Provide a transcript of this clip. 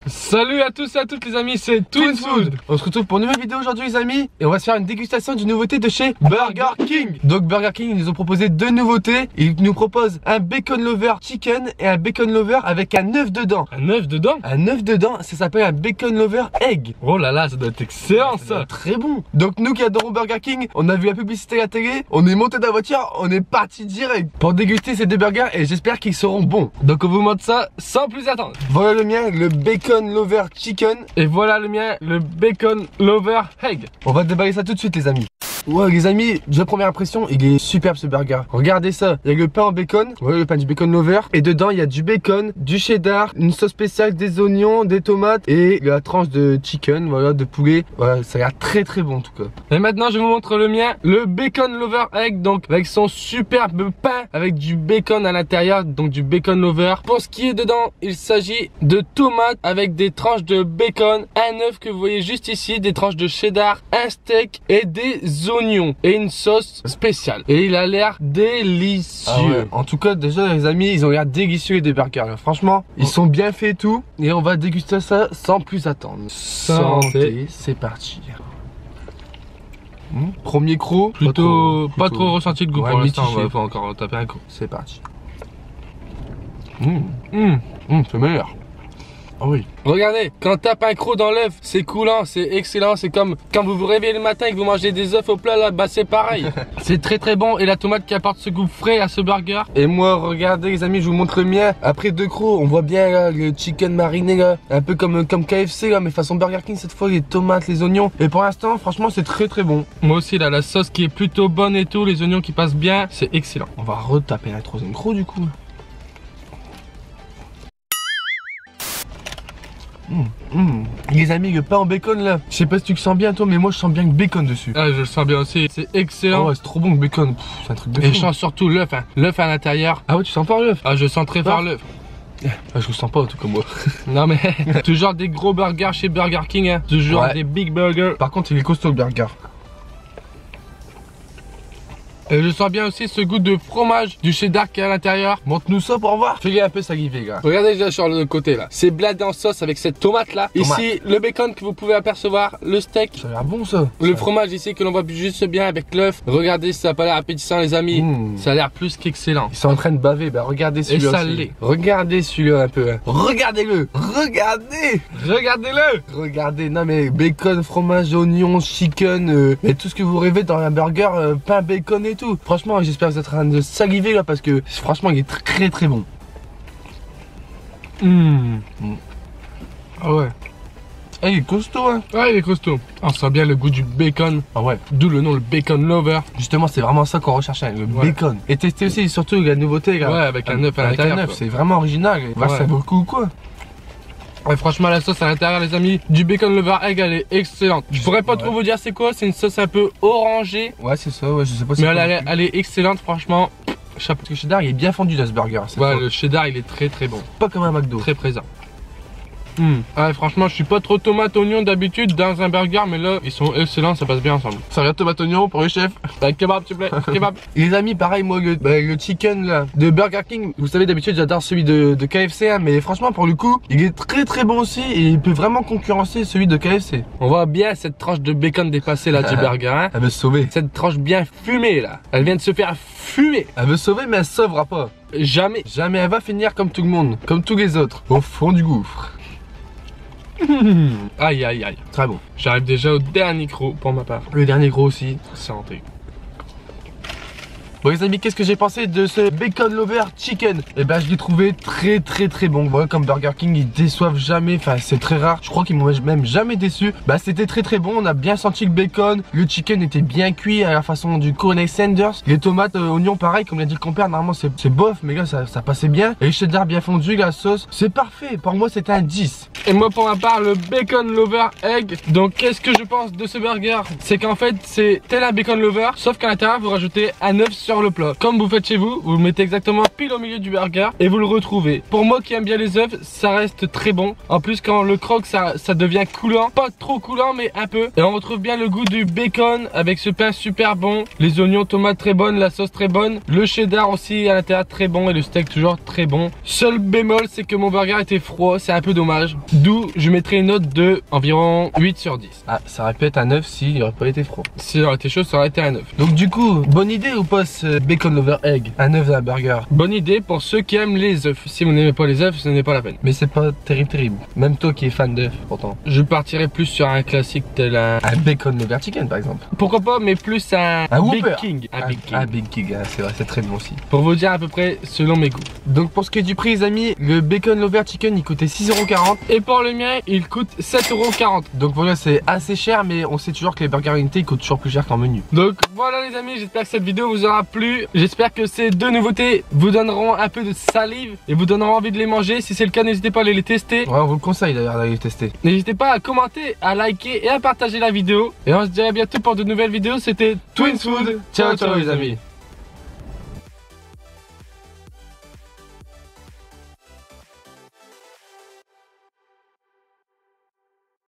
Salut à tous et à toutes les amis, c'est Twin Food. On se retrouve pour une nouvelle vidéo aujourd'hui les amis. Et on va se faire une dégustation d'une nouveauté de chez Burger King. Donc Burger King, ils nous ont proposé deux nouveautés. Ils nous proposent un bacon lover chicken et un bacon lover avec un œuf dedans. Un œuf dedans? Un œuf dedans, ça s'appelle un bacon lover egg. Oh là là, ça doit être excellent ça. Très bon. Donc nous qui adorons Burger King, on a vu la publicité à la télé, on est monté dans la voiture, on est parti direct pour déguster ces deux burgers et j'espère qu'ils seront bons. Donc on vous montre ça sans plus attendre. Voilà le mien, le bacon lover chicken. Et voilà le mien, le bacon lover egg. On va déballer ça tout de suite les amis. Ouais les amis, déjà première impression, il est superbe ce burger. Regardez ça, il y a le pain en bacon, ouais, le pain du bacon lover. Et dedans il y a du bacon, du cheddar, une sauce spéciale, des oignons, des tomates et la tranche de chicken, voilà, de poulet. Voilà, ça a l'air très très bon en tout cas. Et maintenant je vous montre le mien, le bacon lover egg. Donc avec son superbe pain avec du bacon à l'intérieur, donc du bacon lover. Pour ce qui est dedans, il s'agit de tomates avec des tranches de bacon, un œuf que vous voyez juste ici, des tranches de cheddar, un steak et des oignons et une sauce spéciale. Et il a l'air délicieux. Ah ouais. En tout cas déjà les amis, ils ont l'air délicieux les deux burgers là. Franchement, ils sont bien faits et tout. Et on va déguster ça sans plus attendre. Santé. C'est parti. Premier croc, Plutôt pas trop ressenti de goût ouais, pour l'instant, mitigé. on va encore taper un coup. C'est parti. C'est meilleur. Ah oui. Regardez, quand on tape un croc dans l'œuf, c'est coulant, c'est excellent. C'est comme quand vous vous réveillez le matin et que vous mangez des œufs au plat là, bah c'est pareil. C'est très très bon et la tomate qui apporte ce goût frais à ce burger. Et moi, regardez les amis, je vous montre le mien. Après deux crocs, on voit bien là, le chicken mariné là, un peu comme KFC là, mais façon Burger King cette fois, les tomates, les oignons. Et pour l'instant, franchement, c'est très très bon. Moi aussi là, la sauce qui est plutôt bonne et tout, les oignons qui passent bien, c'est excellent. On va retaper la troisième croc du coup. Les amis, le pain en bacon là, je sais pas si tu le sens bien toi, mais moi je sens bien le bacon dessus. Ah, je le sens bien aussi, c'est excellent. Oh ouais, c'est trop bon le bacon, c'est un truc de Et fou. je sens surtout l'œuf, hein. L'œuf à l'intérieur. Ah ouais, tu sens fort l'œuf? Ah, je sens très fort l'œuf. Ah, je le sens pas tout comme moi. Non mais, toujours des gros burgers chez Burger King, hein. Toujours Ouais. des big burgers. Par contre, il est costaud le burger. Et je sens bien aussi ce goût de fromage, du cheddar qui est à l'intérieur. Montre-nous ça pour voir. Fais-le un peu saliver gars. Regardez déjà sur le côté là. C'est bladé en sauce avec cette tomate là. Tomate. Ici, le bacon que vous pouvez apercevoir, le steak. Ça a l'air bon ça. Le fromage ici que l'on voit juste bien avec l'œuf. Regardez, ça a pas l'air appétissant les amis. Ça a l'air plus qu'excellent. Ils sont en train de baver, bah regardez celui-là. ça aussi. l'est. Regardez celui-là un peu. Hein. Regardez-le. Regardez. Regardez-le. Regardez, non mais bacon, fromage, oignon, chicken, et tout ce que vous rêvez dans un burger, pain, bacon et tout. Franchement, j'espère que vous êtes en train de saliver là parce que franchement, il est très très bon. Ah ouais. Ah, il est costaud hein. Ouais, il est costaud. On sent bien le goût du bacon. Ah ouais. D'où le nom, le bacon lover. Justement, c'est vraiment ça qu'on recherchait, hein, le bacon. Et tester aussi surtout la nouveauté là. Ouais, avec un œuf à Avec l'intérieur. un œuf, quoi. c'est vraiment original. Et voir Ouais. ça vaut le coup ou quoi. Ouais, franchement, la sauce à l'intérieur, les amis, du bacon lover egg, elle est excellente. Je pourrais pas trop vous dire c'est quoi. C'est une sauce un peu orangée. Ouais, c'est ça, ouais, je sais pas si Mais elle est excellente, franchement. Chapeau. Parce que le cheddar, il est bien fondu dans ce burger. C'est Ouais, le cheddar, il est très très bon. pas comme un McDo. Très présent. Ouais, franchement, je suis pas trop tomate oignon d'habitude dans un burger, mais là, ils sont excellents, ça passe bien ensemble. Ça regarde tomate oignon pour le chef. Bah, kebab, s'il vous plaît, kebab. Et les amis, pareil, moi, le chicken là, de Burger King, vous savez, d'habitude, j'adore celui de KFC, hein, mais franchement, pour le coup, il est très très bon aussi et il peut vraiment concurrencer celui de KFC. On voit bien cette tranche de bacon dépassée là du burger, hein. Elle veut se sauver. Cette tranche bien fumée là. Elle vient de se faire fumer. Elle veut se sauver, mais elle se sauvera pas. Jamais. Jamais, elle va finir comme tout le monde, comme tous les autres, au fond du gouffre. Aïe aïe aïe. Très bon. J'arrive déjà au dernier croc pour ma part. Le dernier gros aussi. Santé. Bon les amis, qu'est-ce que j'ai pensé de ce bacon lover chicken? Eh ben je l'ai trouvé très très très bon. Voilà, comme Burger King, ils déçoivent jamais, enfin c'est très rare. Je crois qu'ils m'ont même jamais déçu. Bah c'était très très bon, on a bien senti le bacon. Le chicken était bien cuit à la façon du Colonel Sanders. Les tomates, oignons pareil, comme l'a dit le compère, normalement c'est bof, mais là ça passait bien. Et le cheddar bien fondu, la sauce, c'est parfait. Pour moi c'était un 10. Et moi pour ma part le bacon lover egg. Donc qu'est-ce que je pense de ce burger? C'est qu'en fait c'est tel un bacon lover, sauf qu'à l'intérieur vous rajoutez un œuf sur le plat. Comme vous faites chez vous, vous le mettez exactement pile au milieu du burger et vous le retrouvez. Pour moi qui aime bien les œufs, ça reste très bon. En plus quand on le croque ça devient coulant. Pas trop coulant mais un peu. Et on retrouve bien le goût du bacon avec ce pain super bon. Les oignons, tomates très bonnes, la sauce très bonne. Le cheddar aussi à l'intérieur très bon et le steak toujours très bon. Seul bémol c'est que mon burger était froid, c'est un peu dommage. D'où je mettrai une note de environ 8 sur 10. Ah, ça aurait pu être un 9 s'il aurait pas été froid. Si ça aurait été chaud, ça aurait été un 9. Donc du coup, bonne idée ou pas ce bacon lover egg? Un œuf d'un burger. Bonne idée pour ceux qui aiment les œufs. Si vous n'aimez pas les œufs, ce n'est pas la peine. Mais c'est pas terrible. Même toi qui es fan d'œufs pourtant. Je partirais plus sur un classique tel un bacon lover chicken par exemple. pourquoi pas, mais plus un Big Whopper. King. Un Big King, c'est vrai, c'est très bon aussi. Pour vous dire à peu près selon mes goûts. Donc pour ce qui est du prix les amis, le bacon lover chicken il coûtait 6,40 €. Et pour le mien, il coûte 7,40 €. Donc voilà, c'est assez cher, mais on sait toujours que les burgers unité ils coûtent toujours plus cher qu'en menu. Donc voilà les amis, j'espère que cette vidéo vous aura plu. J'espère que ces deux nouveautés vous donneront un peu de salive et vous donneront envie de les manger. Si c'est le cas, n'hésitez pas à aller les tester. Ouais, on vous le conseille d'ailleurs d'aller les tester. N'hésitez pas à commenter, à liker et à partager la vidéo. Et on se dit à bientôt pour de nouvelles vidéos. C'était Twins Food. Ciao ciao les amis.